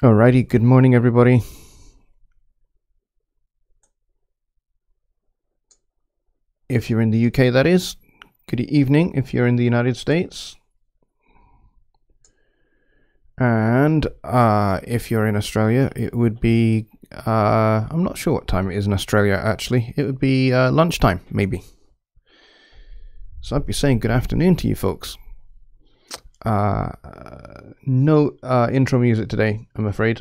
Alrighty, good morning everybody. If you're in the UK, that is. Good evening if you're in the United States. And if you're in Australia, it would be, I'm not sure what time it is in Australia actually. It would be lunchtime, maybe. So I'd be saying good afternoon to you folks. No intro music today, I'm afraid.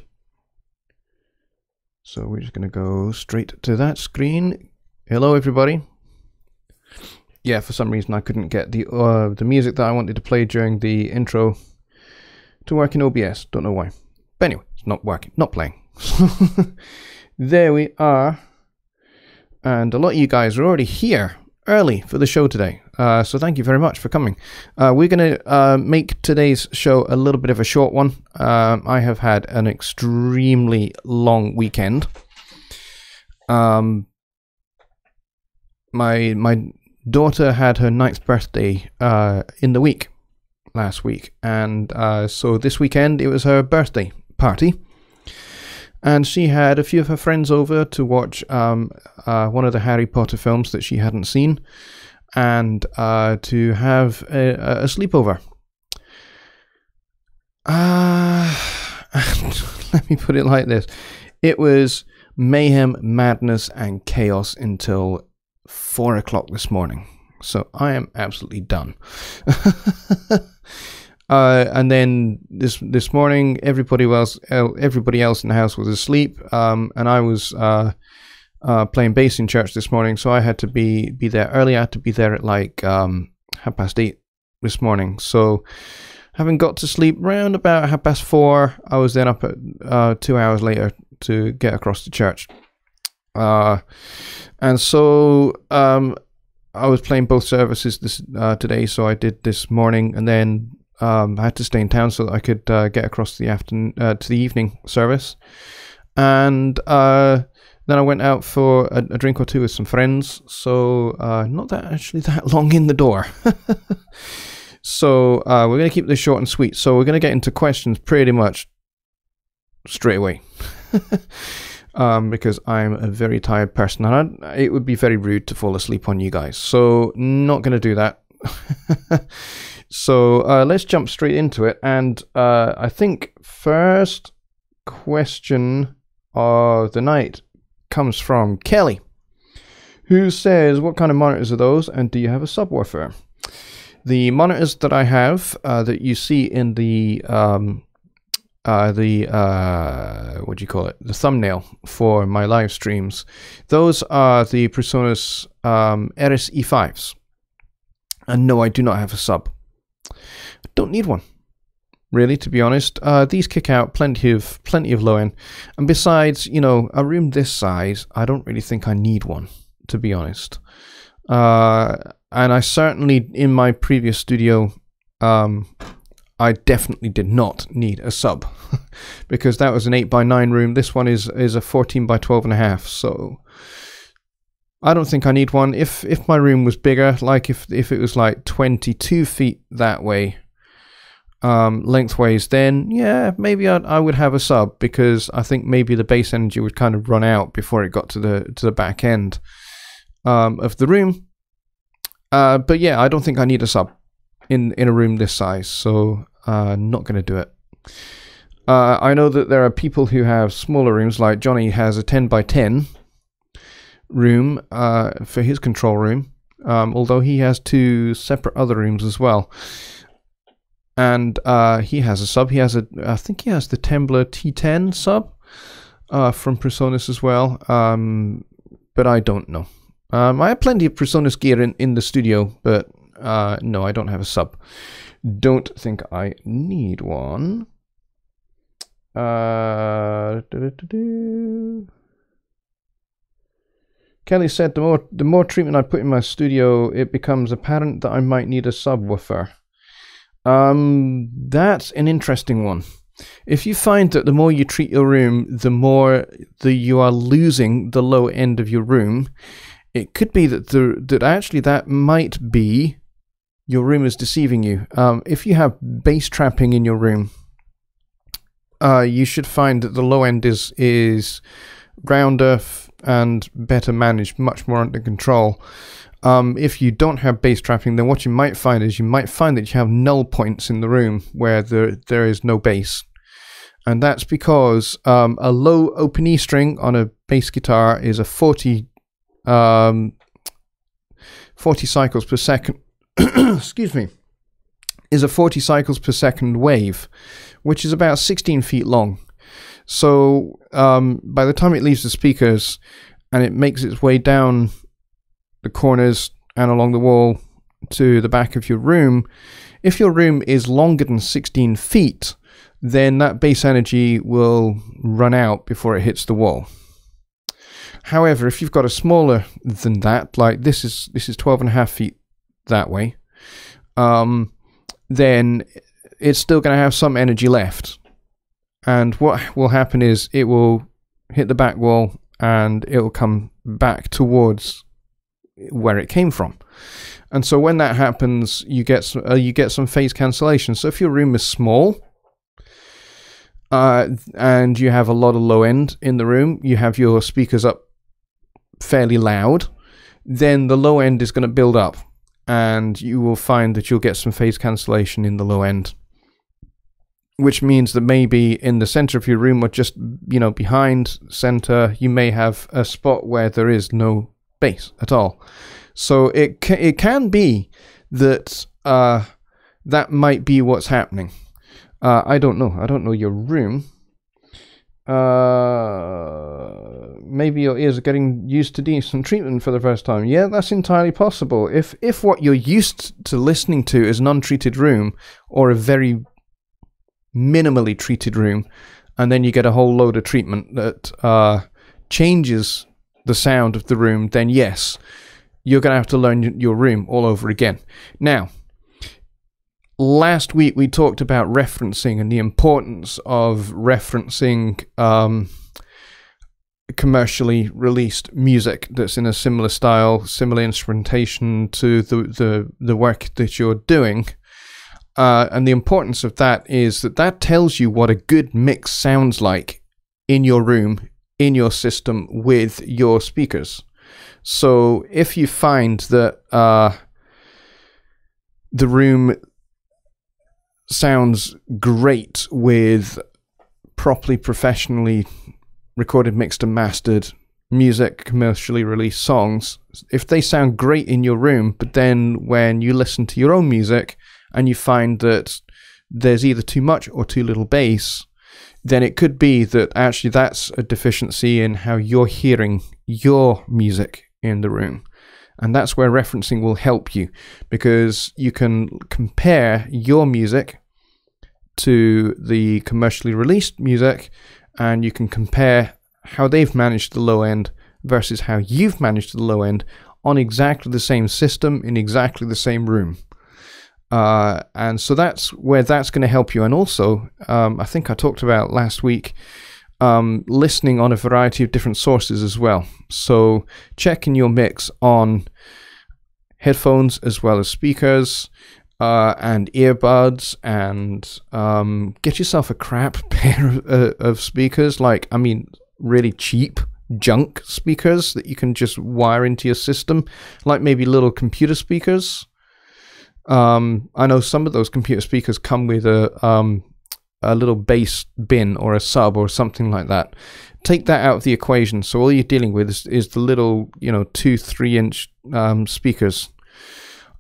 So we're just going to go straight to that screen. Hello everybody. Yeah, for some reason I couldn't get the music that I wanted to play during the intro to work in OBS. Don't know why. But anyway, it's not working, not playing. There we are. And a lot of you guys are already here early for the show today. So thank you very much for coming. We're going to make today's show a little bit of a short one. I have had an extremely long weekend. My daughter had her 9th birthday in the week last week, and so this weekend it was her birthday party, and she had a few of her friends over to watch one of the Harry Potter films that she hadn't seen, and to have a sleepover. Let me put it like this. It was mayhem, madness, and chaos until 4 o'clock this morning. So I am absolutely done. And then this morning, everybody else in the house was asleep, and I was playing bass in church this morning, so I had to be there early. I had to be there at like 8:30 this morning. So having got to sleep round about 4:30, I was then up at 2 hours later to get across to church. And so I was playing both services today, so I did this morning, and then I had to stay in town so that I could get across the afternoon to the evening service, and then I went out for a drink or two with some friends. So not that long in the door. So we're going to keep this short and sweet. So we're going to get into questions pretty much straight away. Because I'm a very tired person, and it would be very rude to fall asleep on you guys. So not going to do that. So let's jump straight into it. And I think first question of the night comes from Kelly, who says, what kind of monitors are those, and do you have a subwoofer? The monitors that I have that you see in the what do you call it? The thumbnail for my live streams. Those are the PreSonus Eris E5s. And no, I do not have a sub. I don't need one, really, to be honest. These kick out plenty of low end. And besides, you know, a room this size, I don't really think I need one, to be honest. And I certainly, in my previous studio, I definitely did not need a sub because that was an 8x9 room. This one is a 14x12.5. So I don't think I need one. If my room was bigger, like if it was like 22 feet that way, lengthways, then yeah, maybe I would have a sub, because I think maybe the base energy would kind of run out before it got to the back end of the room. But yeah, I don't think I need a sub in a room this size, so not going to do it. I know that there are people who have smaller rooms, like Jonny has a 10x10 room for his control room, although he has 2 separate other rooms as well. And he has a sub. I think he has the Tembler T10 sub from PreSonus as well, but I don't know. I have plenty of PreSonus gear in the studio, but no, I don't have a sub. Don't think I need one. Kelly said, the more treatment I put in my studio, it becomes apparent that I might need a subwoofer. That's an interesting one. If you find that the more you treat your room, the more you are losing the low end of your room, it could be that actually that might be your room is deceiving you. If you have bass trapping in your room, you should find that the low end is rounder and better managed, much more under control. If you don't have bass trapping, then what you might find is that you have null points in the room where there is no bass. And that's because a low open E string on a bass guitar is a 40 cycles per second excuse me, is a 40 cycles per second wave, which is about 16 feet long. So by the time it leaves the speakers and it makes its way down the corners and along the wall to the back of your room, if your room is longer than 16 feet, then that bass energy will run out before it hits the wall. However, if you've got a smaller than that, like this is 12.5 feet that way, then it's still going to have some energy left. And what will happen is it will hit the back wall and it will come back towards where it came from. And so when that happens, you get some phase cancellation. So if your room is small, and you have a lot of low end in the room, you have your speakers up fairly loud, then the low end is going to build up, and you will find that you'll get some phase cancellation in the low end, which means that maybe in the center of your room or just behind center, you may have a spot where there is no bass at all. So it can be that that might be what's happening. I don't know your room. Maybe your ears are getting used to decent treatment for the first time. Yeah, that's entirely possible. If what you're used to listening to is an untreated room or a very minimally treated room, and then you get a whole load of treatment that changes the sound of the room, then yes, you're going to have to learn your room all over again. Now, last week we talked about referencing and the importance of referencing commercially released music that's in a similar style, similar instrumentation to the work that you're doing. And the importance of that is that tells you what a good mix sounds like in your room, in your system, with your speakers. So if you find that the room sounds great with properly, professionally recorded, mixed and mastered music, commercially released songs, if they sound great in your room, but then when you listen to your own music and you find that there's either too much or too little bass, then it could be that actually that's a deficiency in how you're hearing your music in the room. And that's where referencing will help you, because you can compare your music to the commercially released music, and you can compare how they've managed the low end versus how you've managed the low end on exactly the same system in exactly the same room. And so that's where that's going to help you. And also, I think I talked about last week, listening on a variety of different sources as well. So checking your mix on headphones as well as speakers and earbuds, and get yourself a crap pair of speakers, really cheap junk speakers that you can just wire into your system, like maybe little computer speakers. I know some of those computer speakers come with a little bass bin or a sub or something like that. Take that out of the equation. So all you're dealing with is the little, 2-3 inch speakers.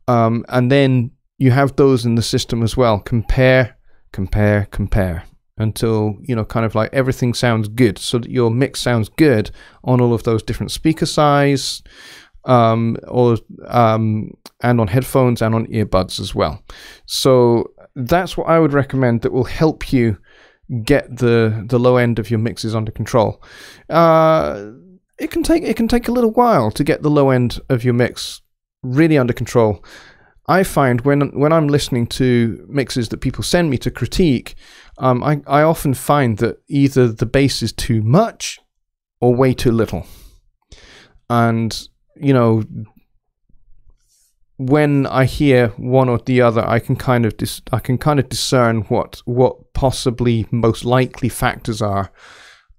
And then you have those in the system as well. Compare until, kind of like everything sounds good, so that your mix sounds good on all of those different speaker size, and on headphones and on earbuds as well. So that's what I would recommend that will help you get the low end of your mixes under control. It can take a little while to get the low end of your mix really under control. I find when I'm listening to mixes that people send me to critique, I often find that either the bass is too much or way too little. And when I hear one or the other, I can kind of discern what possibly most likely factors are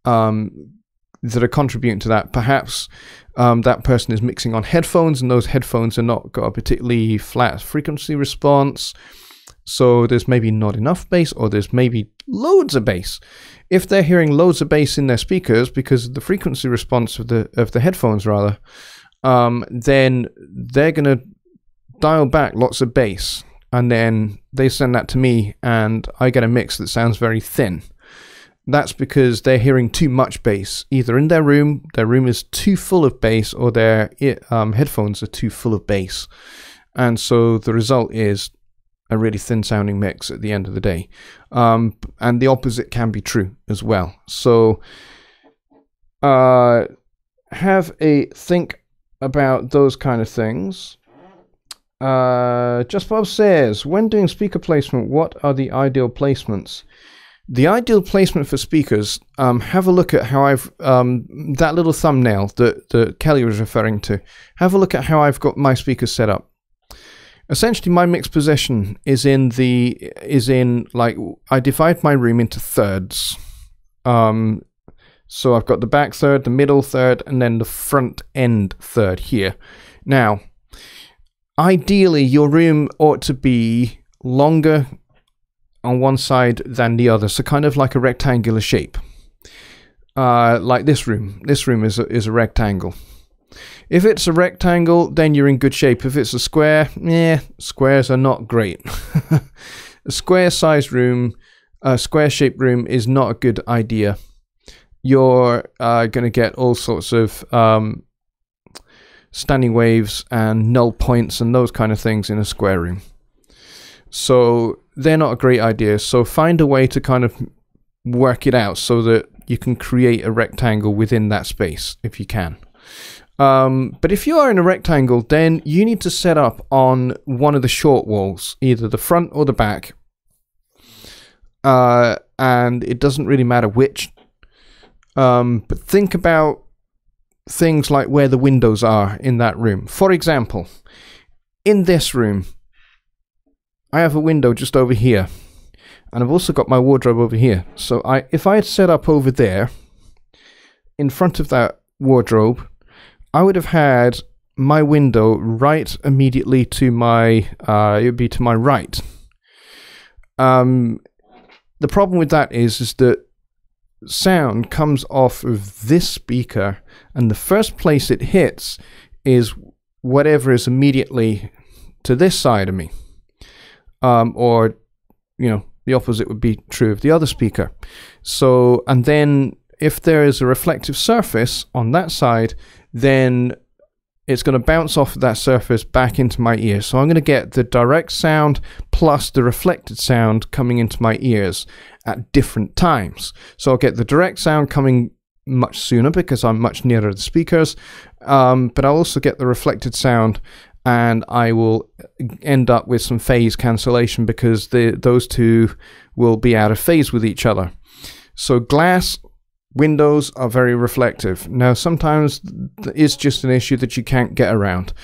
that are contributing to that. Perhaps that person is mixing on headphones, and those headphones are not got a particularly flat frequency response. So there's maybe not enough bass, or there's maybe loads of bass. If they're hearing loads of bass in their speakers because of the frequency response of the headphones rather, then they're gonna dial back lots of bass, and then they send that to me, and I get a mix that sounds very thin. That's because they're hearing too much bass, either in their room is too full of bass, or their headphones are too full of bass. And so the result is a really thin sounding mix at the end of the day. And the opposite can be true as well. So have a think about those kind of things. Just Bob says, when doing speaker placement, what are the ideal placements? The ideal placement for speakers, have a look at how I've, that little thumbnail that Kelly was referring to, have a look at how I've got my speakers set up. Essentially, my mix position is like, I divide my room into thirds. So I've got the back third, the middle third, and then the front end third here. Now, ideally, your room ought to be longer on one side than the other, so kind of like a rectangular shape. Like this room. This room is a rectangle. If it's a rectangle, then you're in good shape. If it's a square, squares are not great. A square-sized room, a square-shaped room is not a good idea. You're going to get all sorts of standing waves and null points and those kind of things in a square room. So they're not a great idea. So find a way to kind of work it out so that you can create a rectangle within that space if you can. But if you are in a rectangle, then you need to set up on one of the short walls, either the front or the back. And it doesn't really matter which. But think about things like where the windows are in that room. For example, in this room, I have a window just over here, and I've also got my wardrobe over here. So if I had set up over there, in front of that wardrobe, I would have had my window right immediately to my, it would be to my right. The problem with that is that sound comes off of this speaker, and the first place it hits is whatever is immediately to this side of me. Or, you know, the opposite would be true of the other speaker. So, and then if there is a reflective surface on that side, then it's going to bounce off of that surface back into my ear. So I'm going to get the direct sound plus the reflected sound coming into my ears at different times. So I'll get the direct sound coming much sooner because I'm much nearer the speakers, but I'll also get the reflected sound, and I will end up with some phase cancellation because those two will be out of phase with each other. So glass windows are very reflective. Now, sometimes it's just an issue that you can't get around.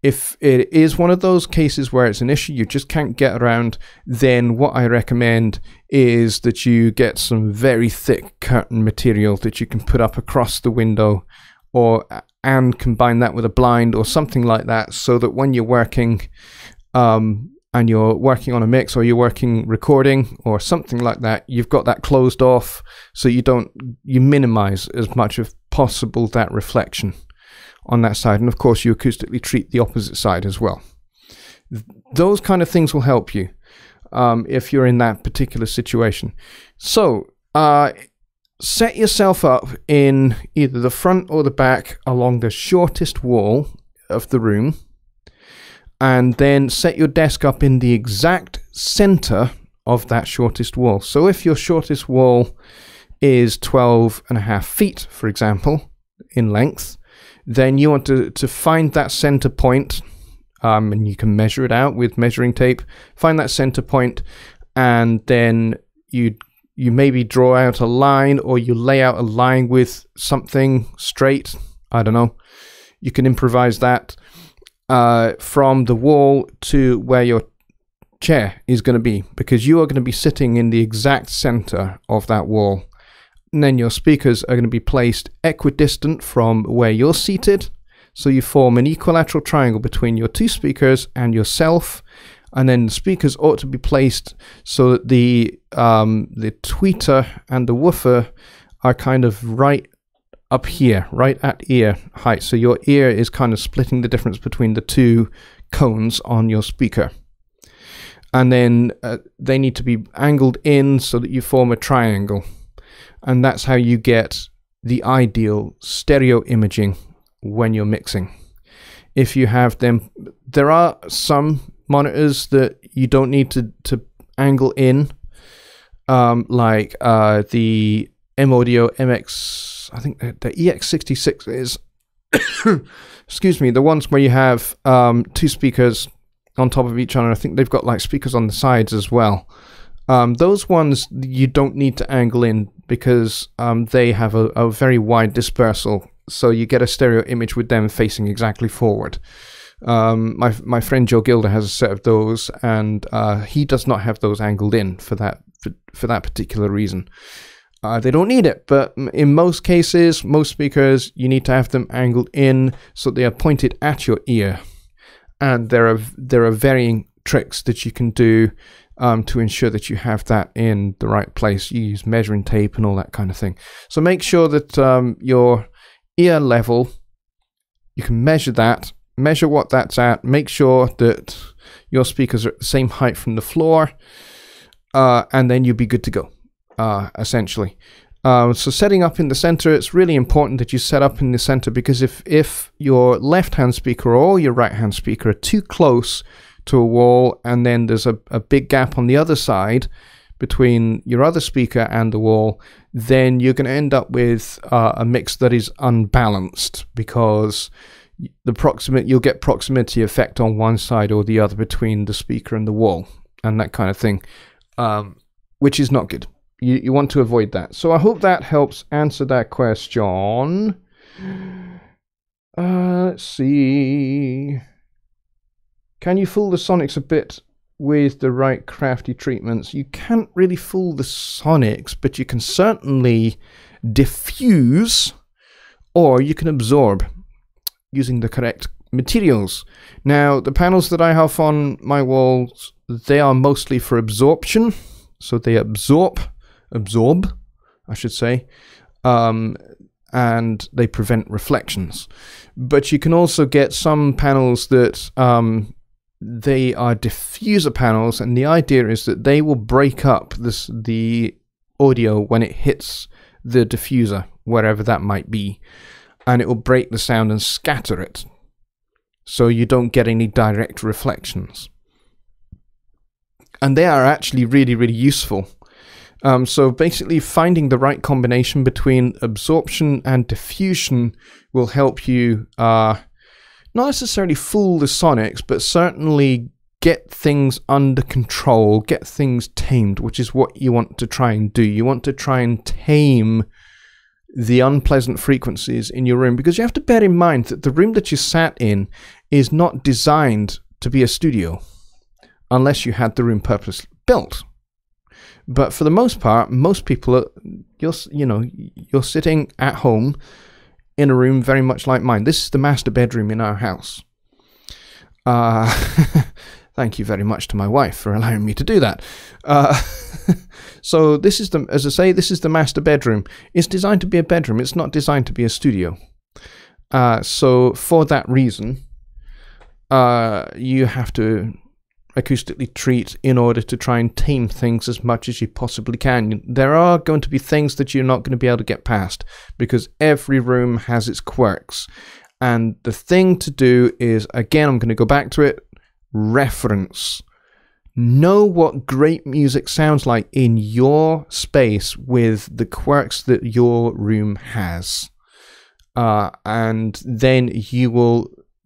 If it is one of those cases where it's an issue you just can't get around, then what I recommend is that you get some very thick curtain material that you can put up across the window, and combine that with a blind or something like that, so that when you're working and you're working on a mix, or you're working recording or something like that, you've got that closed off, so you minimize as much as possible that reflection on that side. And of course you acoustically treat the opposite side as well. Those kind of things will help you if you're in that particular situation. So set yourself up in either the front or the back along the shortest wall of the room, and then set your desk up in the exact center of that shortest wall. So if your shortest wall is 12.5 feet, for example, in length, then you want to find that center point, and you can measure it out with measuring tape. Find that center point, and then you maybe draw out a line, or you lay out a line with something straight. I don't know. You can improvise that. from the wall to where your chair is going to be, because you are going to be sitting in the exact center of that wall. And then your speakers are going to be placed equidistant from where you're seated. So you form an equilateral triangle between your two speakers and yourself. And then the speakers ought to be placed so that the tweeter and the woofer are kind of right up here, right at ear height. So your ear is kind of splitting the difference between the two cones on your speaker. And then they need to be angled in so that you form a triangle. And that's how you get the ideal stereo imaging when you're mixing. If you have them, there are some monitors that you don't need to angle in, like the M-Audio MX, I think the EX66 is, excuse me, the ones where you have two speakers on top of each other. I think they've got like speakers on the sides as well. Those ones you don't need to angle in because they have a very wide dispersal, so you get a stereo image with them facing exactly forward. My friend Joe Gilder has a set of those, and he does not have those angled in for that particular reason. They don't need it, but in most cases, most speakers, you need to have them angled in so they are pointed at your ear. And there are varying tricks that you can do to ensure that you have that in the right place. You use measuring tape and all that kind of thing. So make sure that your ear level, you can measure that, measure what that's at, make sure that your speakers are at the same height from the floor, and then you'll be good to go, essentially. So setting up in the center, it's really important that you set up in the center, because if your left-hand speaker or your right-hand speaker are too close to a wall, and then there's a big gap on the other side between your other speaker and the wall, then you're going to end up with a mix that is unbalanced, because you'll get proximity effect on one side or the other between the speaker and the wall, and that kind of thing, which is not good. You want to avoid that. So I hope that helps answer that question. Let's see. Can you fool the sonics a bit with the right crafty treatments? You can't really fool the sonics, but you can certainly diffuse, or you can absorb using the correct materials. Now, the panels that I have on my walls, they are mostly for absorption. So they absorb, I should say, and they prevent reflections. But you can also get some panels that they are diffuser panels, and the idea is that they will break up the audio when it hits the diffuser, wherever that might be, and it will break the sound and scatter it, so you don't get any direct reflections. And they are actually really, really useful. So basically finding the right combination between absorption and diffusion will help you not necessarily fool the sonics, but certainly get things under control, get things tamed, which is what you want to try and do. You want to try and tame the unpleasant frequencies in your room, because you have to bear in mind that the room that you sat in is not designed to be a studio, unless you had the room purposely built. But for the most part, most people you're sitting at home in a room very much like mine. This is the master bedroom in our house. Thank you very much to my wife for allowing me to do that. So this is as I say, this is the master bedroom. It's designed to be a bedroom. It's not designed to be a studio. So for that reason, you have to acoustically treat in order to try and tame things as much as you possibly can. There are going to be things that you're not going to be able to get past, because every room has its quirks. And the thing to do is, again, I'm going to go back to it, reference. Know what great music sounds like in your space with the quirks that your room has. And then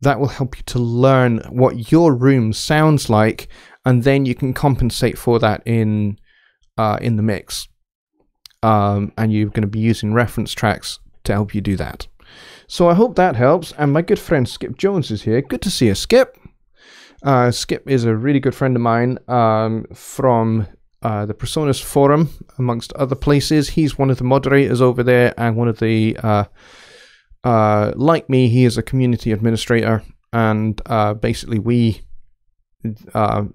that will help you to learn what your room sounds like, and then you can compensate for that in the mix. And you're going to be using reference tracks to help you do that. So I hope that helps. And my good friend Skip Jones is here. Good to see you, Skip. Skip is a really good friend of mine from the Personas Forum, amongst other places. He's one of the moderators over there, and one of the, like me, he is a community administrator. And basically we,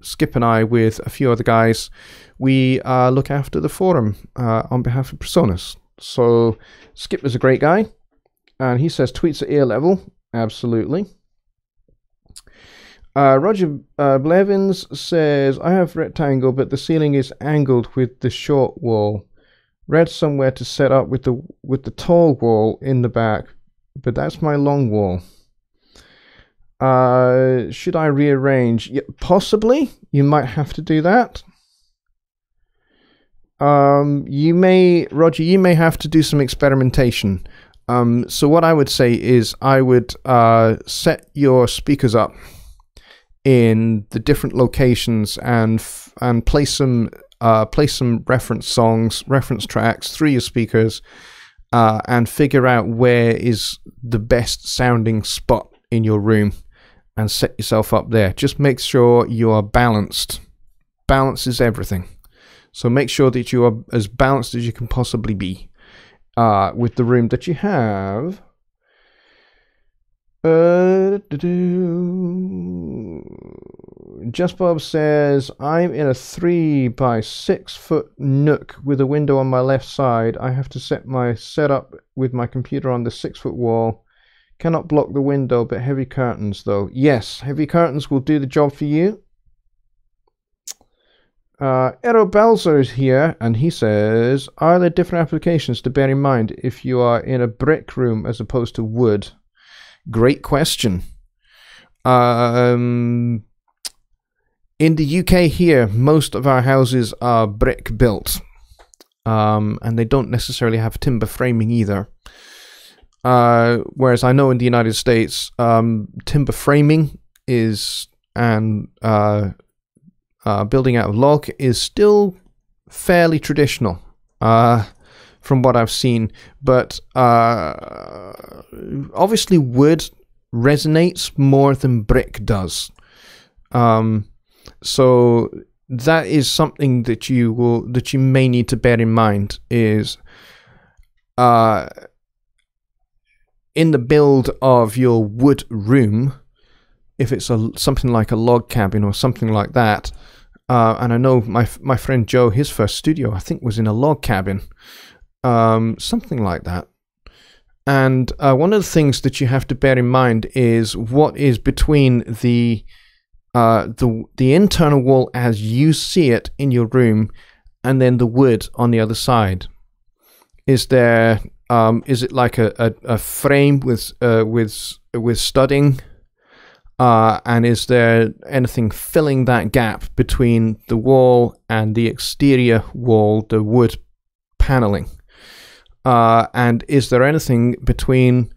Skip and I, with a few other guys, we look after the forum on behalf of Personas. So Skip is a great guy. And he says tweets at ear level. Absolutely. Roger Blevins says, I have rectangle, but the ceiling is angled with the short wall. Read somewhere to set up with the tall wall in the back, but that's my long wall. Should I rearrange? Yeah, possibly. You might have to do that. You may, Roger, you may have to do some experimentation. So what I would say is I would set your speakers up in the different locations and play some reference songs, reference tracks through your speakers, and figure out where is the best sounding spot in your room and set yourself up there. Just make sure you are balanced. Balance is everything. So make sure that you are as balanced as you can possibly be with the room that you have. Just Bob says, I'm in a 3 by 6 foot nook with a window on my left side. I have to set my setup with my computer on the 6 foot wall. Cannot block the window, but heavy curtains though. Yes, heavy curtains will do the job for you. Ero Balzer is here, and he says, are there different applications to bear in mind if you are in a brick room as opposed to wood? Great question. In the UK here, most of our houses are brick built, and they don't necessarily have timber framing either. Whereas I know in the United States, timber framing is, and building out of log is still fairly traditional, from what I've seen. But obviously wood resonates more than brick does. So that is something that you may need to bear in mind, is in the build of your wood room, if it's something like a log cabin or something like that, and I know my friend Joe, his first studio, I think, was in a log cabin, something like that. And one of the things that you have to bear in mind is what is between the internal wall as you see it in your room, and then the wood on the other side. Is there is it like a frame with studding? And is there anything filling that gap between the wall and the exterior wall, the wood paneling? And is there anything between,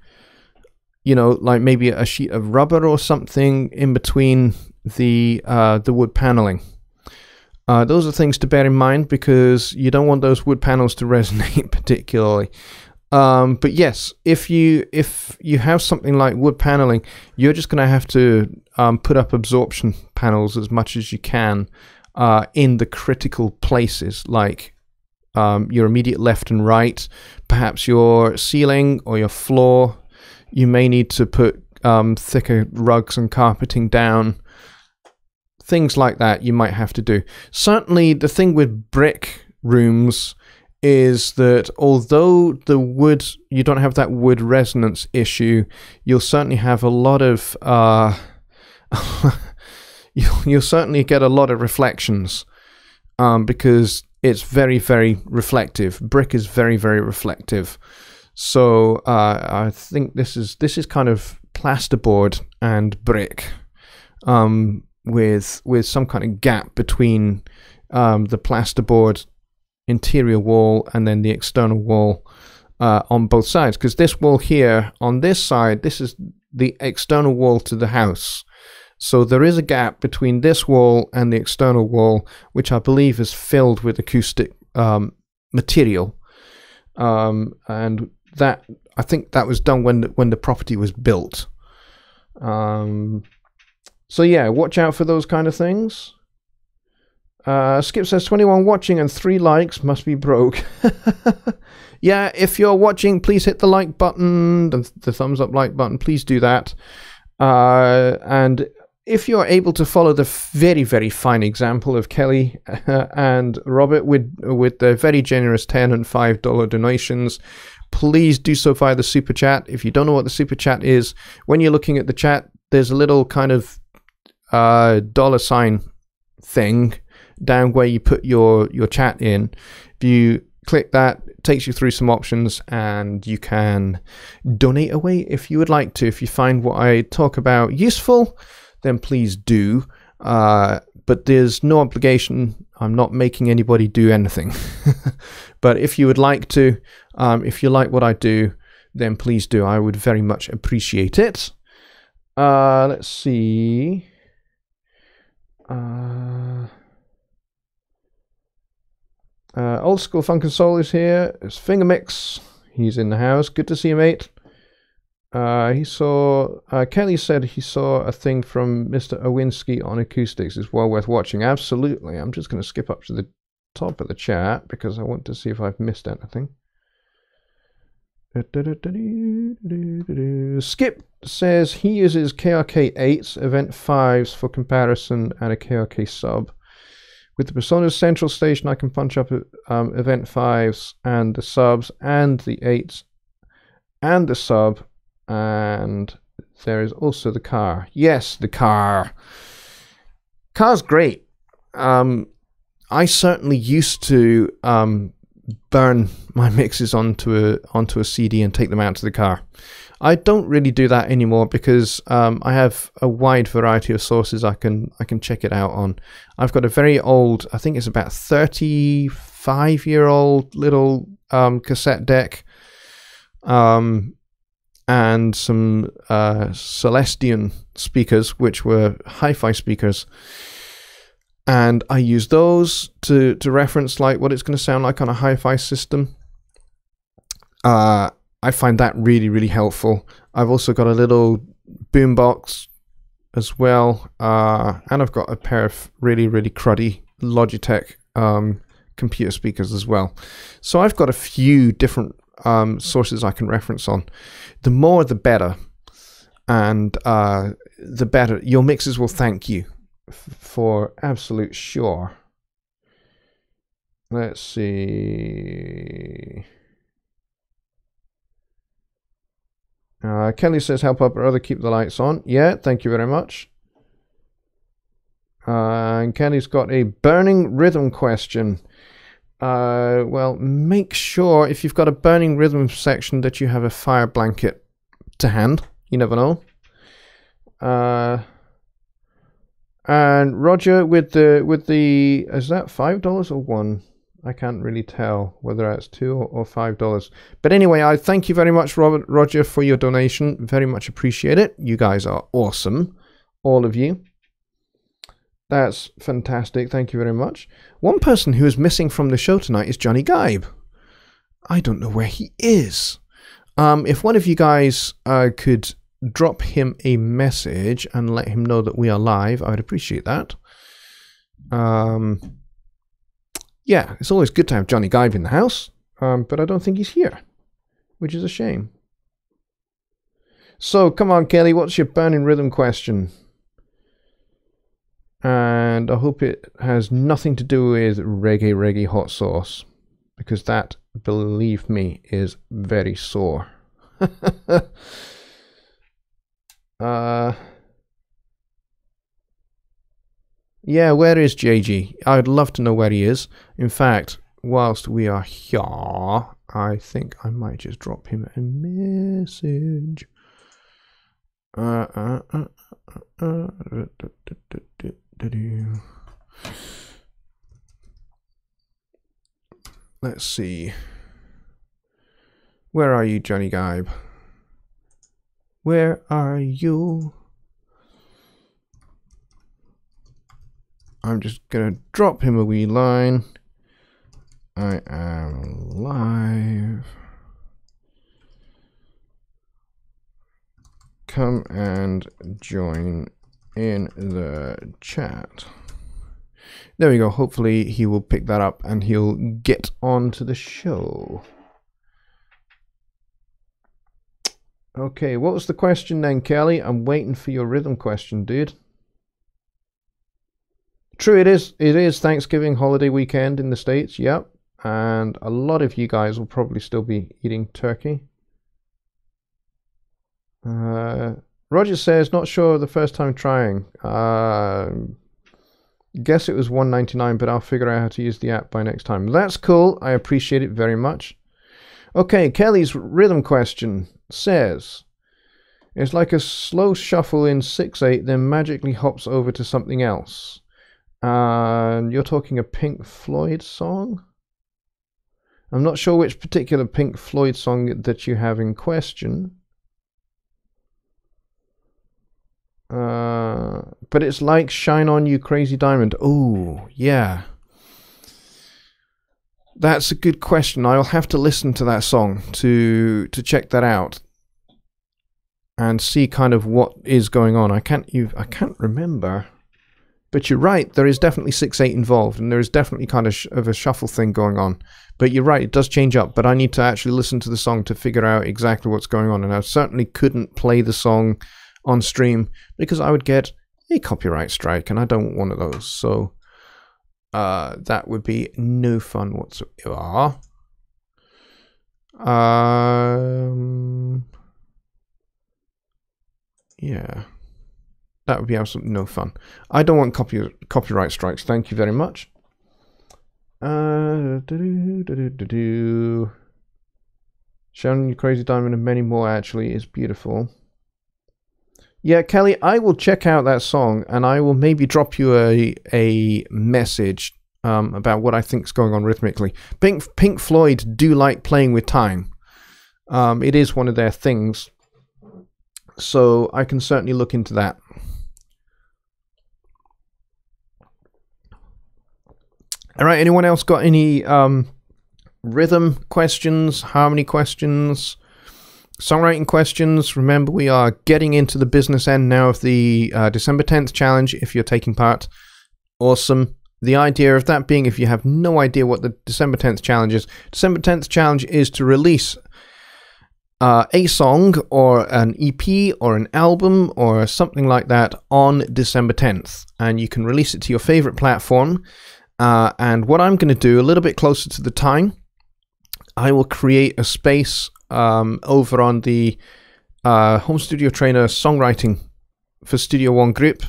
like maybe a sheet of rubber or something in between the wood paneling? Those are things to bear in mind, because you don't want those wood panels to resonate particularly. But yes, if you have something like wood paneling, you're just going to have to put up absorption panels as much as you can in the critical places, like your immediate left and right, perhaps your ceiling or your floor. You may need to put thicker rugs and carpeting down. Things like that you might have to do. Certainly the thing with brick rooms is that although the wood, you don't have that wood resonance issue, you'll certainly have a lot of you'll certainly get a lot of reflections, because it's very, very reflective. Brick is very, very reflective. So I think this is kind of plasterboard and brick, with some kind of gap between the plasterboard interior wall and then the external wall on both sides, because this wall here on this side, this is the external wall to the house. So there is a gap between this wall and the external wall, which I believe is filled with acoustic material, and that I think that was done when the property was built. So yeah, watch out for those kind of things. Skip says 21 watching and 3 likes, must be broke. Yeah, if you're watching, please hit the like button, the thumbs up like button. Please do that. And if you're able to follow the very, very fine example of Kelly and Robert with the very generous $10 and $5 donations, please do so via the super chat. If you don't know what the super chat is, when you're looking at the chat, there's a little kind of $sign thing down where you put your chat in. If you click that, it takes you through some options and you can donate away if you would like to. If you find what I talk about useful, then please do. But there's no obligation. I'm not making anybody do anything. But if you would like to, if you like what I do, then please do. I would very much appreciate it. Let's see. Old School Funk and Soul is here. It's Finger Mix. He's in the house. Good to see you, mate. He saw Kelly said he saw a thing from Mr. Owinski on acoustics. It's well worth watching. Absolutely. I'm just going to skip up to the top of the chat because I want to see if I've missed anything. Skip says he uses KRK 8s, Event 5s for comparison, and a KRK sub. With the Persona Central Station, I can punch up Event 5s and the subs and the 8s and the sub. And there is also the car. Yes, the car. Car's great. I certainly used to burn my mixes onto a CD and take them out to the car. I don't really do that anymore because I have a wide variety of sources I can check it out on. I've got a very old, I think it's about 35-year-old little cassette deck, and some Celestion speakers, which were hi-fi speakers. And I use those to reference like what it's going to sound like on a hi-fi system. I find that really, really helpful. I've also got a little boombox as well. And I've got a pair of really, really cruddy Logitech computer speakers as well. So I've got a few different sources I can reference on. The more, the better. And the better. Your mixes will thank you. For absolute sure. Let's see. Kelly says, help up or other, keep the lights on. Yeah, thank you very much. And Kelly's got a burning rhythm question. Well, make sure if you've got a burning rhythm section that you have a fire blanket to hand. You never know. And Roger with the is that $5 or $1? I can't really tell whether that's $2 or $5. But anyway, I thank you very much, Roger, for your donation. Very much appreciate it. You guys are awesome, all of you. That's fantastic. Thank you very much. One person who is missing from the show tonight is Jonny Gibe. I don't know where he is. If one of you guys could drop him a message and let him know that we are live, I would appreciate that. Yeah, it's always good to have Jonny Gibe in the house, but I don't think he's here, which is a shame. So, come on, Kelly, what's your burning rhythm question? And I hope it has nothing to do with reggae hot sauce, because that, believe me, is very sore. Yeah, where is JG? I'd love to know where he is. In fact, whilst we are here, I think I might just drop him a message. Let's see. Where are you, Jonny Gibe? Where are you? I'm just gonna drop him a wee line. I am live. come and join in the chat. There we go. Hopefully he will pick that up and he'll get on to the show. Okay, what was the question then, Kelly? I'm waiting for your rhythm question, dude. True, it is. It is Thanksgiving holiday weekend in the States, yep. And a lot of you guys will probably still be eating turkey. Roger says, not sure the first time trying. Guess it was $1.99, but I'll figure out how to use the app by next time. That's cool. I appreciate it very much. Okay, Kelly's rhythm question says, it's like a slow shuffle in 6/8, then magically hops over to something else. You're talking a Pink Floyd song? I'm not sure which particular Pink Floyd song that you have in question. But it's like Shine On You Crazy Diamond. Oh, yeah. That's a good question. I'll have to listen to that song to check that out and see kind of what is going on. I can't remember. But you're right, there is definitely 6/8 involved, and there is definitely kind of a shuffle thing going on. But you're right, it does change up, but I need to actually listen to the song to figure out exactly what's going on, and I certainly couldn't play the song on stream because I would get a copyright strike, and I don't want one of those, so that would be no fun whatsoever. Yeah. That would be absolutely no fun. I don't want copyright strikes. Thank you very much. Sharon, You Crazy Diamond and many more actually is beautiful. Yeah, Kelly, I will check out that song and I will maybe drop you a message about what I think is going on rhythmically. Pink Floyd do like playing with time. It is one of their things. So I can certainly look into that. All right, anyone else got any rhythm questions, harmony questions, songwriting questions? Remember, we are getting into the business end now of the December 10th challenge if you're taking part. Awesome. The idea of that being, if you have no idea what the December 10th challenge is, December 10th challenge is to release a song or an EP or an album or something like that on December 10th. And you can release it to your favorite platform. And what I'm going to do a little bit closer to the time, I will create a space over on the Home Studio Trainer Songwriting for Studio One group.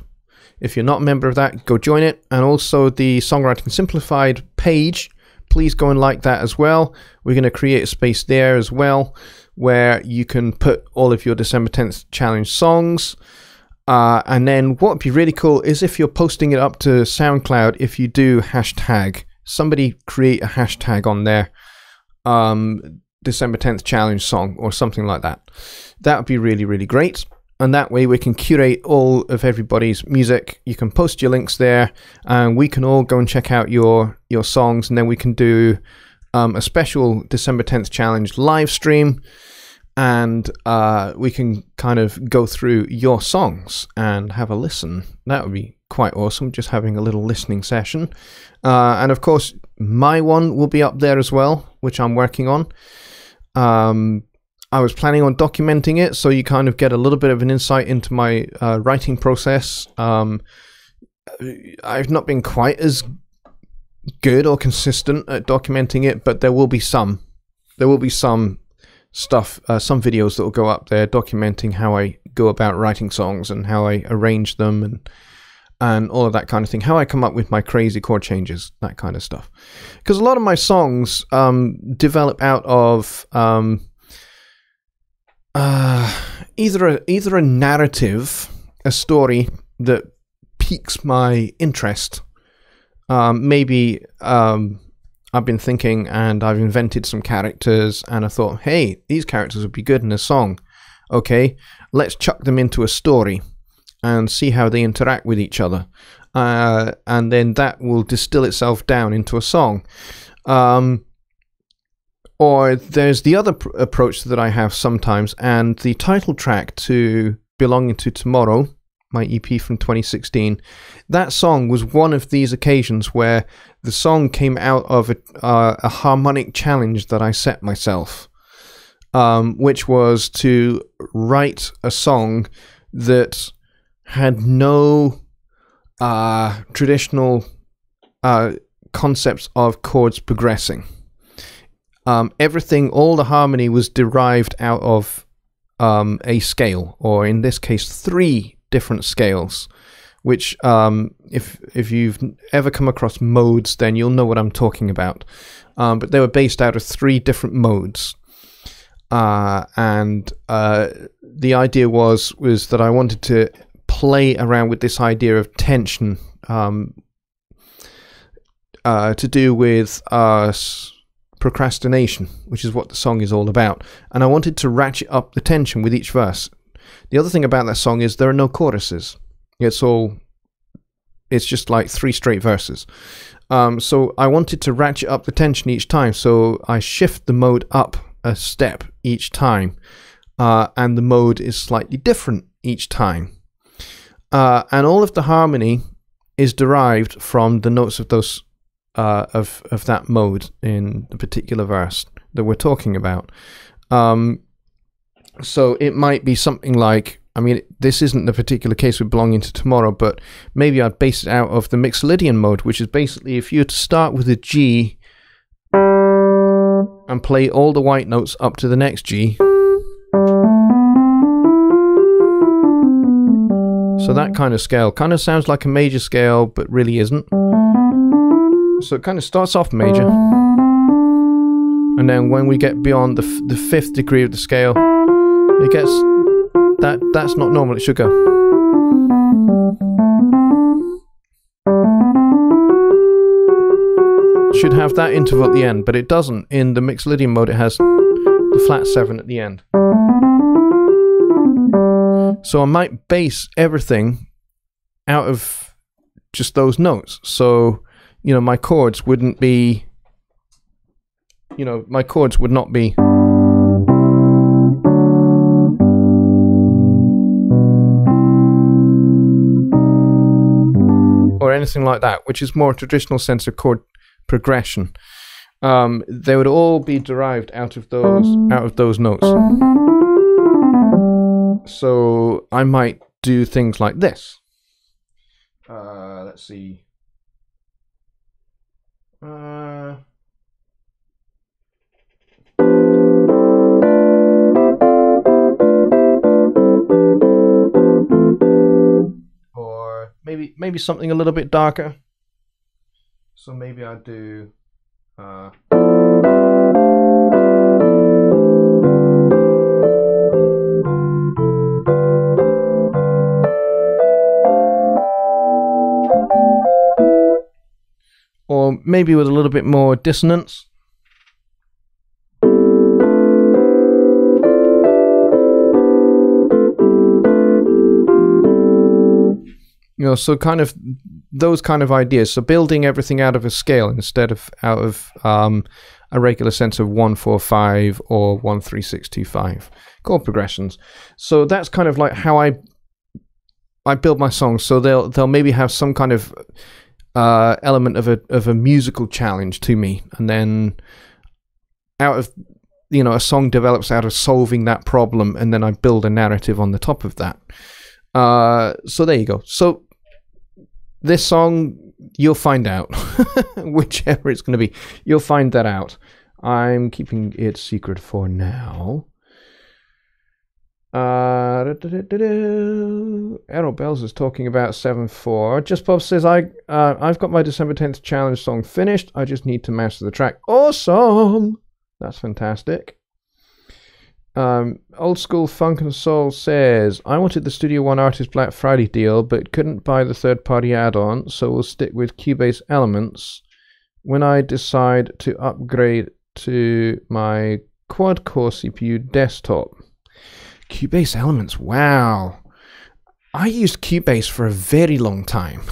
If you're not a member of that, go join it. And also the Songwriting Simplified page, please go and like that as well. We're going to create a space there as well where you can put all of your December 10th challenge songs. And then what would be really cool is if you're posting it up to SoundCloud, if you do hashtag, somebody create a hashtag on there, December 10th challenge song or something like that. That would be really, really great. And that way we can curate all of everybody's music. You can post your links there and we can all go and check out your songs. And then we can do a special December 10th challenge live stream. And we can kind of go through your songs and have a listen. That would be quite awesome, just having a little listening session. And of course, my one will be up there as well, which I'm working on. I was planning on documenting it, so you kind of get a little bit of an insight into my writing process. I've not been quite as good or consistent at documenting it, but there will be some. There will be some stuff, some videos that will go up there documenting how I go about writing songs and how I arrange them and all of that kind of thing, how I come up with my crazy chord changes, that kind of stuff. Because a lot of my songs develop out of either a narrative, a story that piques my interest. Maybe I've been thinking and I've invented some characters and I thought, hey, these characters would be good in a song. Okay, let's chuck them into a story and see how they interact with each other. And then that will distill itself down into a song. Or there's the other approach that I have sometimes, and the title track to Belonging to Tomorrow, my EP from 2016, that song was one of these occasions where the song came out of a harmonic challenge that I set myself, which was to write a song that had no traditional concepts of chords progressing. Everything, all the harmony was derived out of a scale, or in this case 3 different scales, which if you've ever come across modes, then you'll know what I'm talking about. But they were based out of 3 different modes, and the idea was that I wanted to play around with this idea of tension, to do with procrastination, which is what the song is all about. And I wanted to ratchet up the tension with each verse. The other thing about that song is there are no choruses. It's just like 3 straight verses. So I wanted to ratchet up the tension each time. So I shift the mode up a step each time. And the mode is slightly different each time. And all of the harmony is derived from the notes of those of that mode in the particular verse that we're talking about. So it might be something like, I mean, this isn't the particular case with Belonging to Tomorrow, but maybe I'd base it out of the Mixolydian mode, which is basically if you were to start with a G and play all the white notes up to the next G. So that kind of scale kind of sounds like a major scale, but really isn't. So it kind of starts off major, and then when we get beyond the 5th degree of the scale, it gets that's not normal. It should go. Should have that interval at the end, but it doesn't. In the Mixolydian mode, it has the flat 7 at the end. So I might base everything out of just those notes. So, you know, my chords wouldn't be, my chords would not be or anything like that, which is more a traditional sense of chord progression. They would all be derived out of those notes. So I might do things like this. Let's see. Or maybe something a little bit darker. So maybe I'd do or maybe with a little bit more dissonance. So kind of those kind of ideas. So building everything out of a scale instead of out of a regular sense of 1-4-5 or 1-3-6-2-5 chord progressions. So that's kind of like how I build my songs. So they'll maybe have some kind of element of a musical challenge to me, and then out of a song develops out of solving that problem, and then I build a narrative on the top of that. So there you go. So this song, you'll find out whichever it's going to be. You'll find that out. I'm keeping it secret for now. Errol Bells is talking about 7/4. Just Bob says, I've got my December 10th challenge song finished. I just need to master the track. Awesome! That's fantastic. Old School Funk and Soul says, I wanted the Studio One Artist Black Friday deal, but couldn't buy the third-party add-on, so we'll stick with Cubase Elements when I decide to upgrade to my quad-core CPU desktop. Cubase Elements, wow. I used Cubase for a very long time.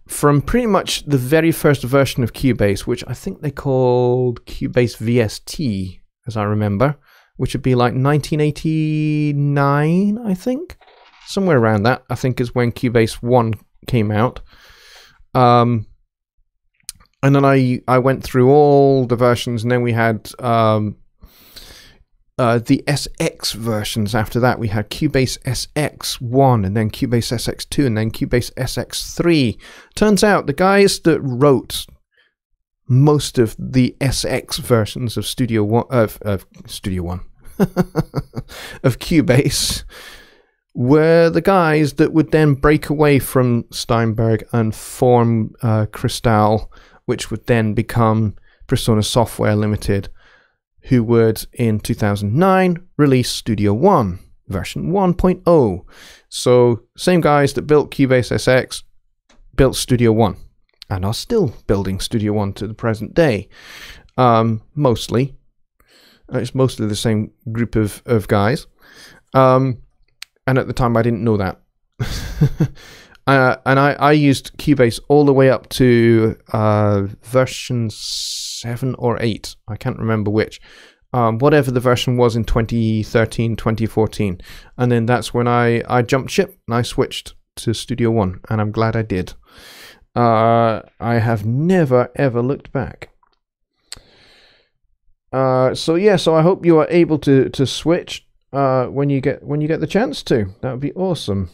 From pretty much the very first version of Cubase, which I think they called Cubase VST, as I remember. which would be like 1989, I think. Somewhere around that, I think, is when Cubase 1 came out. And then I went through all the versions, and then we had the SX versions. After that, we had Cubase SX1, and then Cubase SX2, and then Cubase SX3. Turns out the guys that wrote most of the SX versions of Studio One of Cubase were the guys that would then break away from Steinberg and form Cristal, which would then become Persona Software Limited, who would in 2009 release Studio One version 1.0. So same guys that built Cubase SX built Studio One, and are still building Studio One to the present day. Mostly. It's mostly the same group of guys. And at the time I didn't know that. And I used Cubase all the way up to version 7 or 8. I can't remember which. Whatever the version was in 2013, 2014. And then that's when I jumped ship and I switched to Studio One. And I'm glad I did. I have never ever looked back. So I hope you are able to switch when you get the chance to. That would be awesome.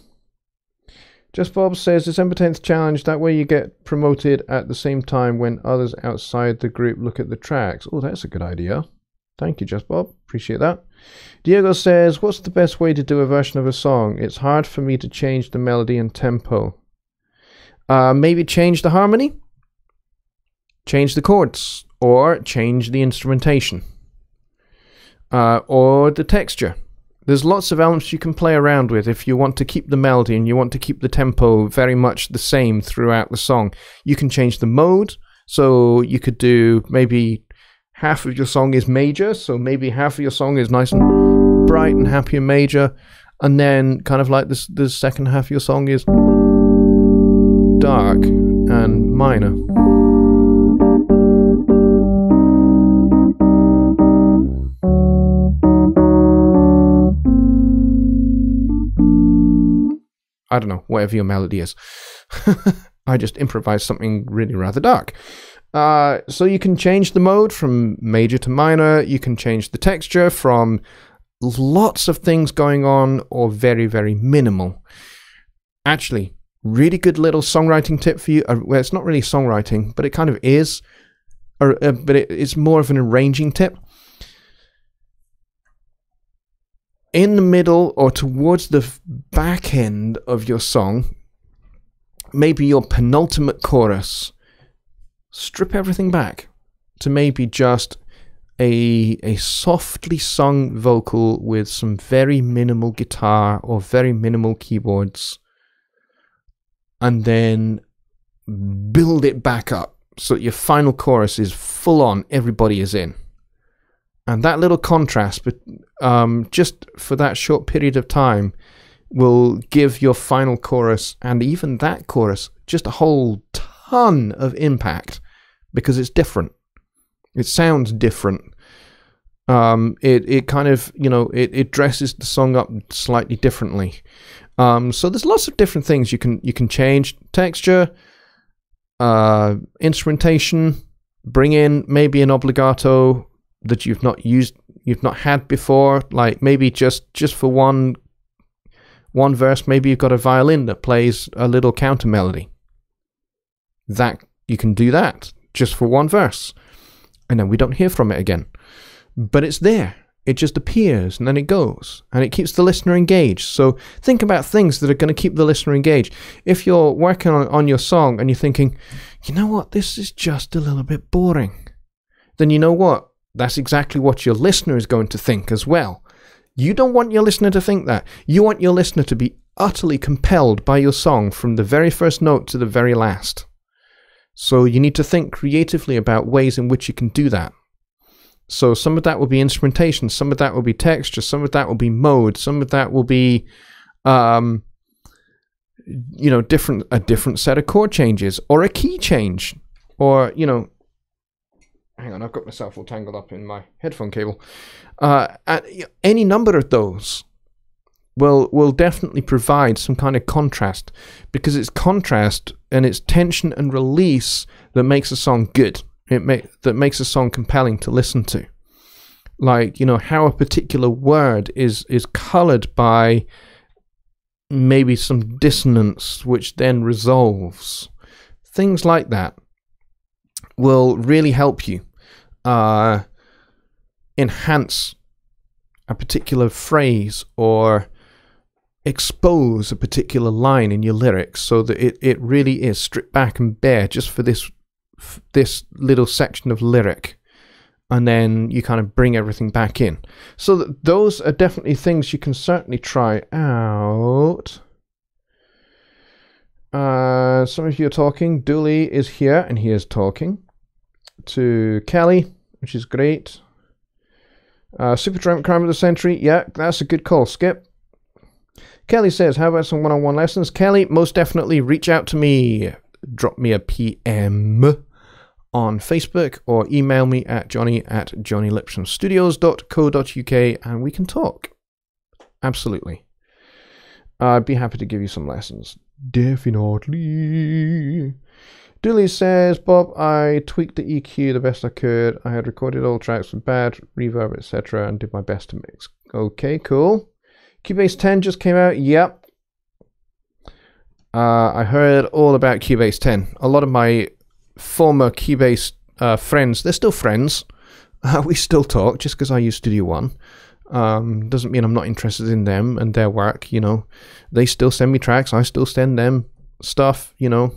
Just Bob says December 10th challenge. That way you get promoted at the same time when others outside the group look at the tracks. Oh, that's a good idea. Thank you, Just Bob. Appreciate that. Diego says, what's the best way to do a version of a song? It's hard for me to change the melody and tempo. Maybe change the harmony, change the chords, or change the instrumentation, or the texture. There's lots of elements you can play around with if you want to keep the melody and you want to keep the tempo very much the same throughout the song. You can change the mode, so you could do maybe half of your song is major, so maybe half of your song is nice and bright and happy and major, and then kind of like the second half of your song is dark and minor. I don't know, whatever your melody is. I just improvised something really rather dark. So you can change the mode from major to minor. You can change the texture from lots of things going on or very, very minimal. Actually, really good little songwriting tip for you. Well, it's not really songwriting, but it kind of is. But it's more of an arranging tip. In the middle or towards the back end of your song, maybe your penultimate chorus, strip everything back to maybe just a softly sung vocal with some very minimal guitar or very minimal keyboards, and then build it back up so that your final chorus is full on, everybody is in. And that little contrast, but just for that short period of time, will give your final chorus and even that chorus just a whole ton of impact, because it's different. It sounds different. It kind of, it dresses the song up slightly differently. So there's lots of different things you can change. Texture, instrumentation, bring in maybe an obligato that you've not had before, like maybe just for one verse, maybe you've got a violin that plays a little counter melody. That you can do that just for one verse, and then we don't hear from it again. But it's there. It just appears and then it goes, and it keeps the listener engaged. So think about things that are going to keep the listener engaged. If you're working on your song and you're thinking, you know what, this is just a little bit boring, then you know what? That's exactly what your listener is going to think as well. You don't want your listener to think that. You want your listener to be utterly compelled by your song from the very first note to the very last. So you need to think creatively about ways in which you can do that. So some of that will be instrumentation, some of that will be texture, some of that will be mode, some of that will be a different set of chord changes, or a key change, or hang on, I've got myself all tangled up in my headphone cable. Any number of those will definitely provide some kind of contrast, because it's contrast and it's tension and release that makes a song good. That makes a song compelling to listen to. Like, how a particular word is colored by maybe some dissonance, which then resolves. Things like that will really help you enhance a particular phrase or expose a particular line in your lyrics, so that it really is stripped back and bare just for this little section of lyric, and then you kind of bring everything back in. So those are definitely things you can certainly try out. Some of you are talking. Dooley is here, and he is talking to Kelly, which is great. Super Tramp Crime of the Century. Yeah, that's a good call, Skip. Kelly says, how about some one-on-one lessons? Kelly, most definitely reach out to me. Drop me a PM on Facebook, or email me at johnny@johnnylipshamstudios.co.uk, and we can talk. Absolutely. I'd be happy to give you some lessons. Definitely. Dooley says, Bob, I tweaked the EQ the best I could. I had recorded all tracks with bad reverb, etc., and did my best to mix. Okay, cool. Cubase 10 just came out. Yep. I heard all about Cubase 10. A lot of my former Cubase friends, they're still friends. We still talk just because I use Studio One. Doesn't mean I'm not interested in them and their work, They still send me tracks. I still send them stuff, to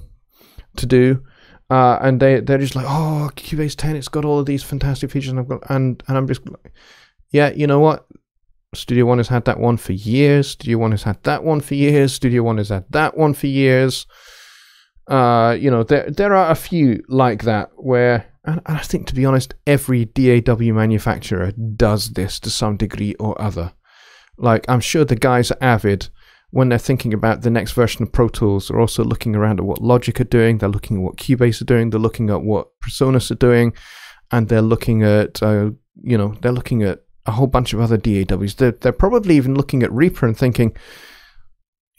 do. And they're just like, oh, Cubase 10, it's got all of these fantastic features. And I'm just like, yeah, you know what? Studio One has had that one for years. Studio One has had that one for years. Studio One has had that one for years. There are a few like that where, and I think, to be honest, every DAW manufacturer does this to some degree or other. Like, I'm sure the guys at Avid, when they're thinking about the next version of Pro Tools, are also looking around at what Logic are doing. They're looking at what Cubase are doing. They're looking at what PreSonus are doing, and they're looking at, they're looking at a whole bunch of other DAWs. They're probably even looking at Reaper and thinking,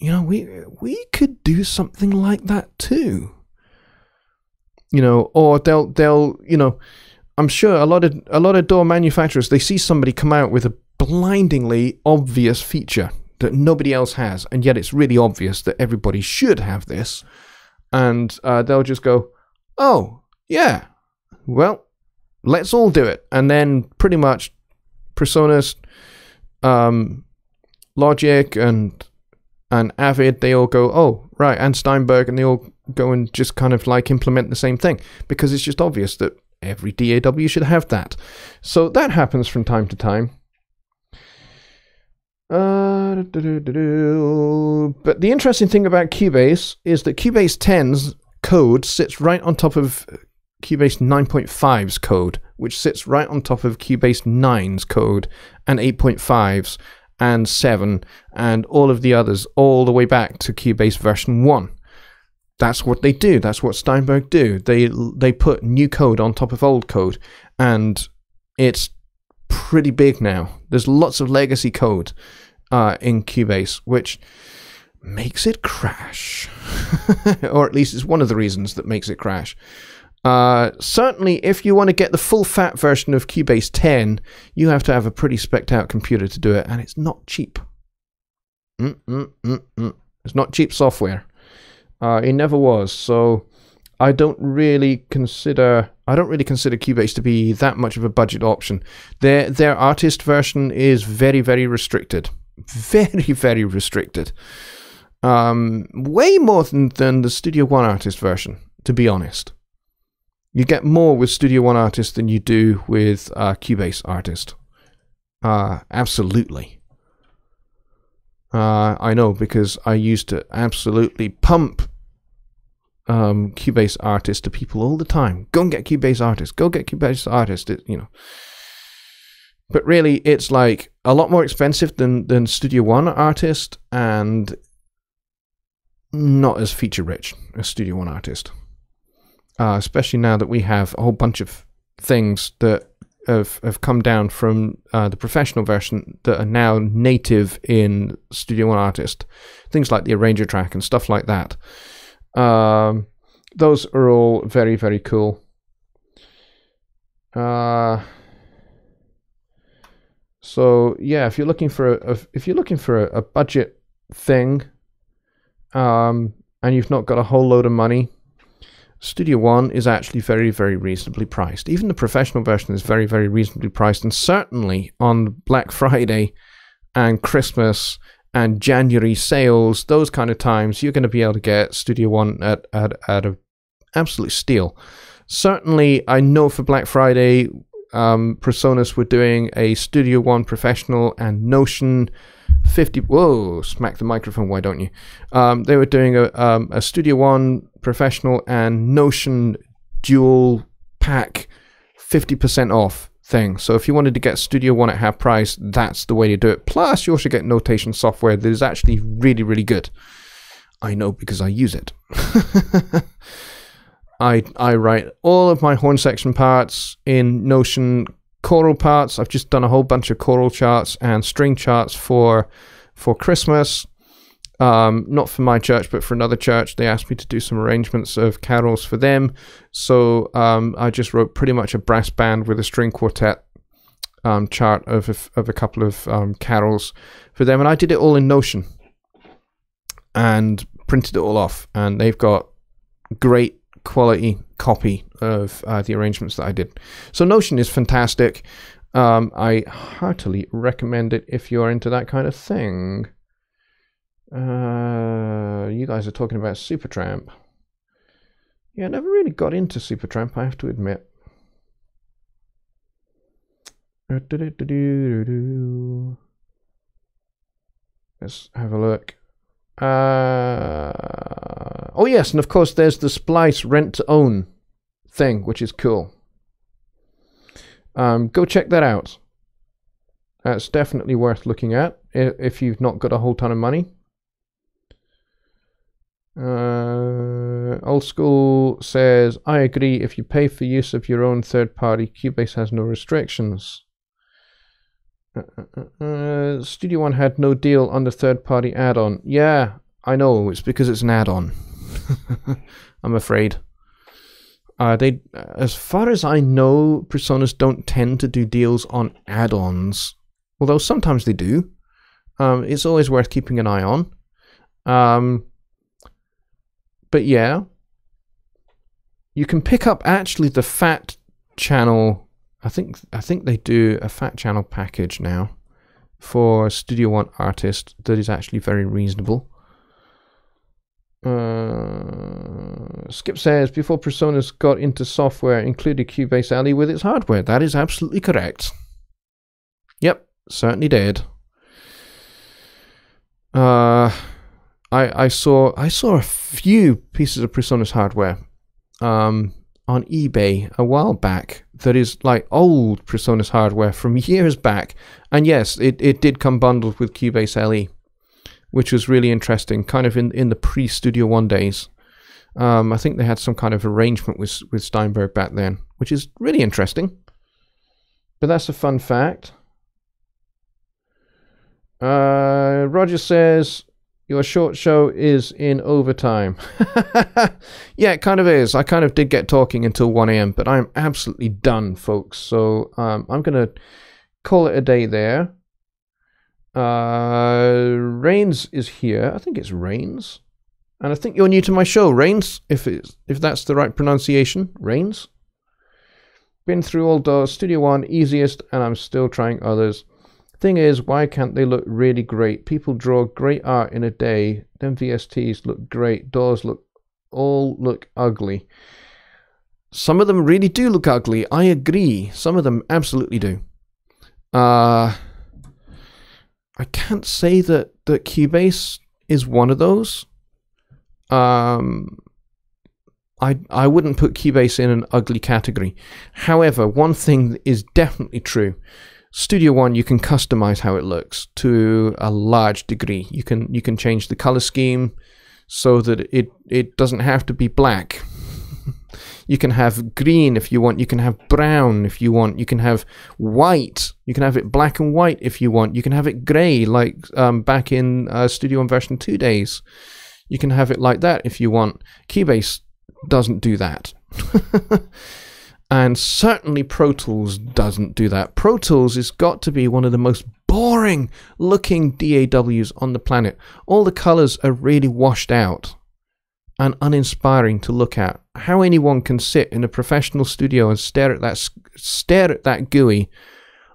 we could do something like that too. Or they'll I'm sure a lot of DAW manufacturers, they see somebody come out with a blindingly obvious feature that nobody else has, and yet it's really obvious that everybody should have this, and they'll just go, oh yeah, well, let's all do it. And then pretty much PreSonus, Logic, and Avid, they all go, oh, right, and Steinberg, and they all go and just kind of like implement the same thing, because it's just obvious that every DAW should have that. So that happens from time to time. But the interesting thing about Cubase is that Cubase 10's code sits right on top of Cubase 9.5's code, which sits right on top of Cubase 9's code, and 8.5's, and 7, and all of the others, all the way back to Cubase version 1. That's what they do. That's what Steinberg do. They put new code on top of old code, and it's pretty big now. There's lots of legacy code in Cubase, which makes it crash. Or at least it's one of the reasons that makes it crash. Certainly, if you want to get the full fat version of Cubase 10, you have to have a pretty spec'd out computer to do it, and it's not cheap. It's not cheap software. It never was. So I don't really consider Cubase to be that much of a budget option. Their artist version is very, very restricted. Very, very restricted. Way more than the Studio One artist version, to be honest. You get more with Studio One artist than you do with Cubase artist. Absolutely. I know, because I used to absolutely pump Cubase artist to people all the time. Go and get Cubase artist. Go get Cubase artist. But really, it's like a lot more expensive than Studio One artist, and not as feature rich as Studio One artist. Especially now that we have a whole bunch of things that have come down from the professional version that are now native in Studio One Artist. Things like the arranger track and stuff like that. Those are all very, very cool. So yeah, if you're looking for a budget thing, and you've not got a whole load of money, Studio One is actually very, very reasonably priced. Even the professional version is very, very reasonably priced, and certainly on Black Friday and Christmas and January sales, those kind of times, you're going to be able to get Studio One at a absolute steal. Certainly, I know for Black Friday, PreSonus were doing a Studio One Professional and Notion 50. Whoa! Smack the microphone. Why don't you? They were doing a Studio One Professional and Notion dual pack 50% off thing. So if you wanted to get Studio One at half price, that's the way to do it. Plus, you also get notation software that is actually really, really good. I know because I use it. I write all of my horn section parts in Notion. Choral parts, I've just done a whole bunch of choral charts and string charts for Christmas. Not for my church, but for another church. They asked me to do some arrangements of carols for them. So I just wrote pretty much a brass band with a string quartet chart of a couple of carols for them. And I did it all in Notion and printed it all off. And they've got great quality copy of the arrangements that I did. So Notion is fantastic. I heartily recommend it if you're into that kind of thing. You guys are talking about Supertramp. Yeah, I never really got into Supertramp, I have to admit. Let's have a look. Oh yes, and of course there's the Splice rent to own thing, which is cool. Go check that out. That's definitely worth looking at if you've not got a whole ton of money. Old School says, I agree, if you pay for use of your own third party, Cubase has no restrictions. Studio One had no deal on the third party add-on. Yeah, I know, it's because it's an add-on. I'm afraid. They, as far as I know, PreSonus don't tend to do deals on add-ons, although sometimes they do. It's always worth keeping an eye on. But yeah, you can pick up actually the Fat Channel. I think they do a Fat Channel package now for Studio One Artist that is actually very reasonable. Skip says, before PreSonus got into software, included Cubase LE with its hardware. That is absolutely correct. Yep, certainly did. I saw a few pieces of PreSonus hardware on eBay a while back that is like old PreSonus hardware from years back. And yes, it did come bundled with Cubase LE, which was really interesting, kind of in the pre-Studio One days. I think they had some kind of arrangement with Steinberg back then, which is really interesting. But that's a fun fact. Roger says, your short show is in overtime. Yeah, it kind of is. I kind of did get talking until 1 a.m., but I'm absolutely done, folks. So I'm going to call it a day there. Rains is here. I think it's Rains. And I think you're new to my show, Rains, if that's the right pronunciation. Rains. Been through all DAWs, Studio One, easiest, and I'm still trying others. Thing is, why can't they look really great? People draw great art in a day, then VSTs look great, DAWs all look ugly. Some of them really do look ugly, I agree. Some of them absolutely do. I can't say that Cubase is one of those. I wouldn't put Cubase in an ugly category. However, one thing is definitely true. Studio One, you can customize how it looks to a large degree. You can change the color scheme so that it doesn't have to be black. You can have green if you want. You can have brown if you want. You can have white. You can have it black and white if you want. You can have it grey, like back in Studio One version 2 days. You can have it like that if you want. Keybase doesn't do that. And certainly Pro Tools doesn't do that. Pro Tools has got to be one of the most boring looking DAWs on the planet. All the colors are really washed out and uninspiring to look at. How anyone can sit in a professional studio and stare at that GUI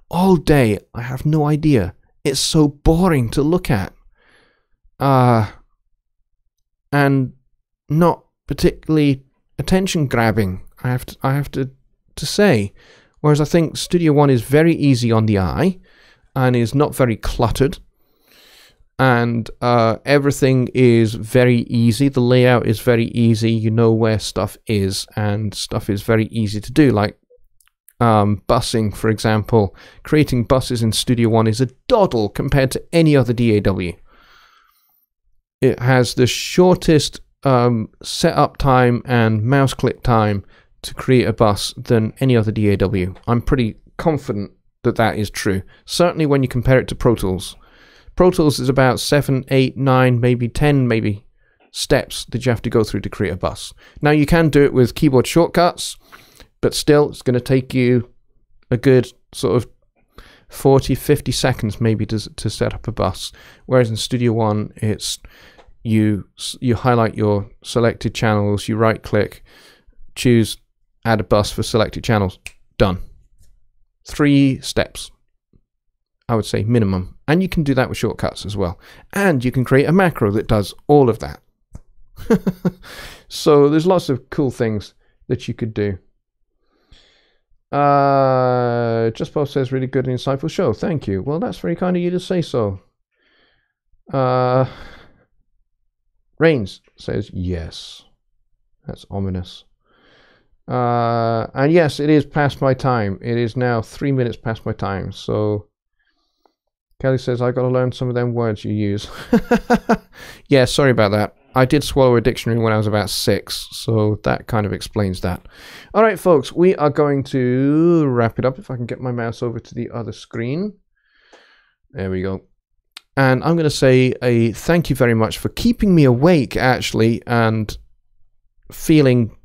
all day, I have no idea. It's so boring to look at. And not particularly attention grabbing, I have to say. Whereas I think Studio One is very easy on the eye and is not very cluttered, and everything is very easy. The layout is very easy. You know where stuff is, and stuff is very easy to do, like busing, for example. Creating buses in Studio One is a doddle compared to any other DAW. It has the shortest setup time and mouse click time to create a bus than any other DAW. I'm pretty confident that that is true. Certainly when you compare it to Pro Tools. Pro Tools is about 7, 8, 9, maybe 10 steps that you have to go through to create a bus. Now you can do it with keyboard shortcuts, but still it's going to take you a good sort of 40, 50 seconds maybe to set up a bus. Whereas in Studio One, it's you highlight your selected channels, you right click, choose add a bus for selected channels, done. 3 steps, I would say, minimum. And you can do that with shortcuts as well. And you can create a macro that does all of that. So there's lots of cool things that you could do. Just Bob says, really good and insightful show. Thank you. Well, that's very kind of you to say so. Reigns says, yes. That's ominous. And yes, it is past my time. It is now 3 minutes past my time. So Kelly says, I got to learn some of them words you use. Yeah, sorry about that. I did swallow a dictionary when I was about 6, so that kind of explains that. All right, folks, we are going to wrap it up. If I can get my mouse over to the other screen. There we go. And I'm going to say a thank you very much for keeping me awake, actually, and feeling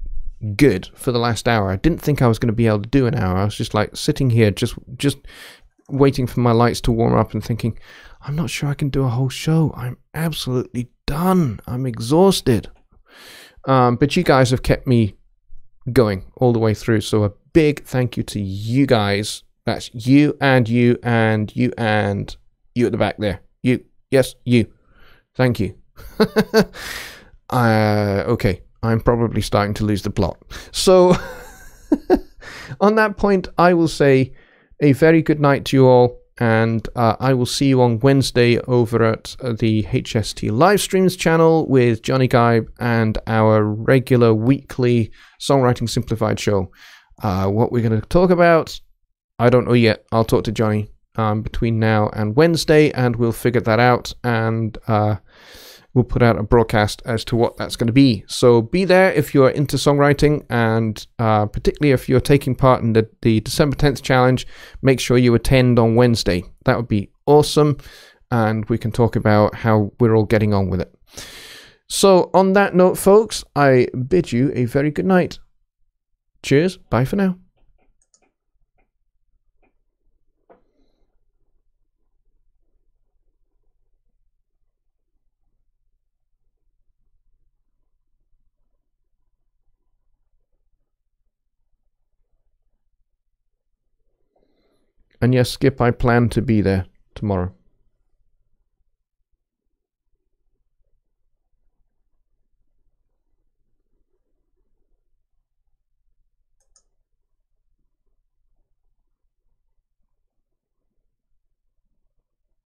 good for the last hour. I didn't think I was going to be able to do an hour. I was just like sitting here, just waiting for my lights to warm up and thinking, I'm not sure I can do a whole show. I'm absolutely done. I'm exhausted. But you guys have kept me going all the way through. So a big thank you to you guys. That's you and you and you and you at the back there. You. Yes, you. Thank you. Okay. I'm probably starting to lose the plot. So on that point, I will say a very good night to you all. And I will see you on Wednesday over at the HST live streams channel with Jonny Guy and our regular weekly Songwriting Simplified show. What we're going to talk about, I don't know yet. I'll talk to Jonny between now and Wednesday, and we'll figure that out, and we'll put out a broadcast as to what that's going to be. So be there if you're into songwriting, and particularly if you're taking part in the December 10th challenge, make sure you attend on Wednesday. That would be awesome, and we can talk about how we're all getting on with it. So on that note, folks, I bid you a very good night. Cheers. Bye for now. And yes, Skip, I plan to be there tomorrow.